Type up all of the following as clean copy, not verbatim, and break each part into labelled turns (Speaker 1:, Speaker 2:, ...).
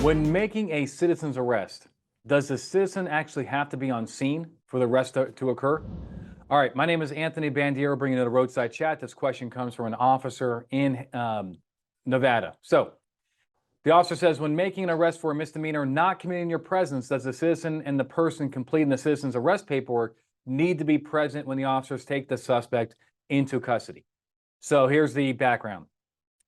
Speaker 1: When making a citizen's arrest, does the citizen actually have to be on scene for the arrest to occur? All right, my name is Anthony Bandiero, bringing you the Roadside Chat. This question comes from an officer in Nevada. So the officer says, when making an arrest for a misdemeanor not committed in your presence, does the citizen and the person completing the citizen's arrest paperwork need to be present when the officers take the suspect into custody? So here's the background.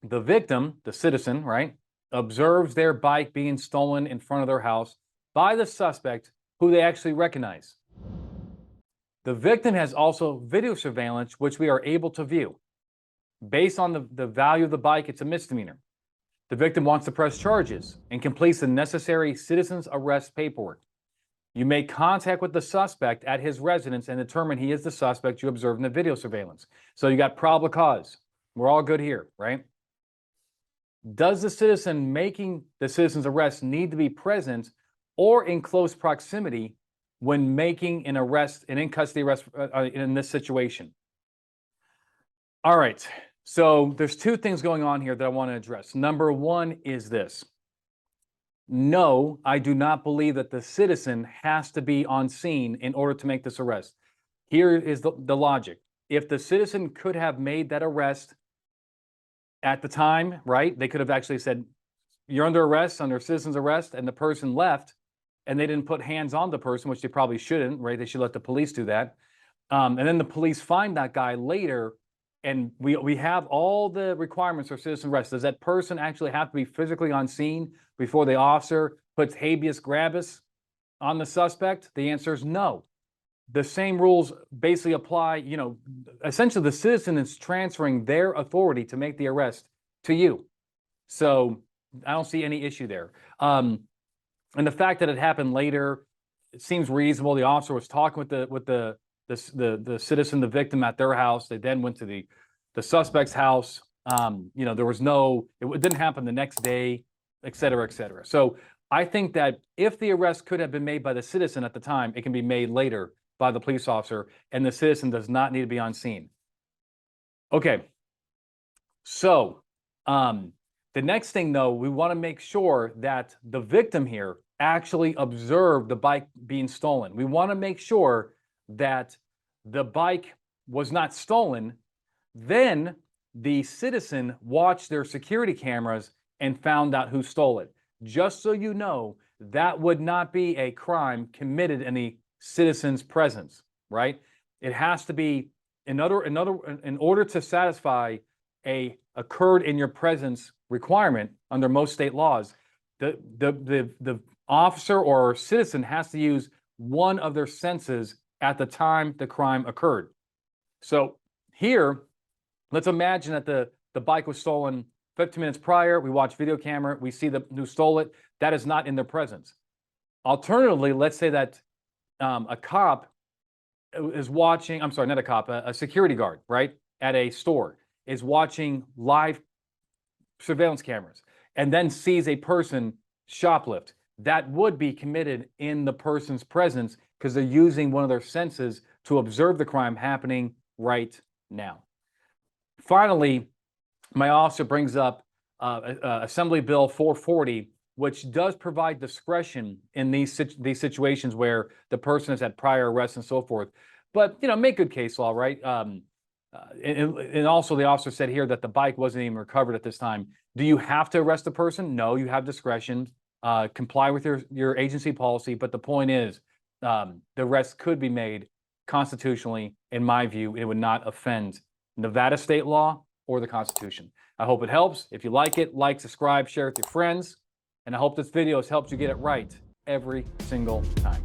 Speaker 1: The victim, the citizen, right, observes their bike being stolen in front of their house by the suspect who they actually recognize. The victim has also video surveillance, which we are able to view. Based on the value of the bike, it's a misdemeanor. The victim wants to press charges and completes the necessary citizen's arrest paperwork. You make contact with the suspect at his residence and determine he is the suspect you observed in the video surveillance. So you got probable cause. We're all good here, right? Does the citizen making the citizen's arrest need to be present or in close proximity when making an arrest, an in-custody arrest in this situation? All right, so there's two things going on here that I want to address. Number one is this. No, I do not believe that the citizen has to be on scene in order to make this arrest. Here is the logic. If the citizen could have made that arrest at the time, right? They could have actually said, you're under arrest, under citizen's arrest, and the person left, and they didn't put hands on the person, which they probably shouldn't, right? They should let the police do that. And then the police find that guy later, and we have all the requirements for citizen arrest. Does that person actually have to be physically on scene before the officer puts habeas corpus on the suspect? The answer is no. The same rules basically apply, you know, essentially the citizen is transferring their authority to make the arrest to you. So I don't see any issue there. And the fact that it happened later, it seems reasonable. The officer was talking with the citizen, the victim, at their house. They then went to the suspect's house. You know, there was it didn't happen the next day, et cetera, et cetera. So I think that if the arrest could have been made by the citizen at the time, it can be made later by the police officer, and the citizen does not need to be on scene. Okay, so the next thing, though, we want to make sure that the victim here actually observed the bike being stolen. We want to make sure that the bike was not stolen. Then the citizen watched their security cameras and found out who stole it. Just so you know, that would not be a crime committed in the citizen's presence, right? It has to be in order to satisfy a occurred in your presence requirement under most state laws. The officer or citizen has to use one of their senses at the time the crime occurred. So here, let's imagine that the bike was stolen 15 minutes prior. We watch video camera. We see who stole it. That is not in their presence. Alternatively, let's say that a cop is watching, I'm sorry, not a cop, a security guard, right, at a store is watching live surveillance cameras and then sees a person shoplift. That would be committed in the person's presence because they're using one of their senses to observe the crime happening right now. Finally, my officer brings up Assembly Bill 440, which does provide discretion in these situations where the person has had prior arrests and so forth. But, you know, make good case law, right? And also the officer said here that the bike wasn't even recovered at this time. Do you have to arrest the person? No, you have discretion. Comply with your agency policy. But the point is, the arrest could be made constitutionally, in my view. It would not offend Nevada state law or the Constitution. I hope it helps. If you like it, like, subscribe, share with your friends. And I hope this video has helped you get it right every single time.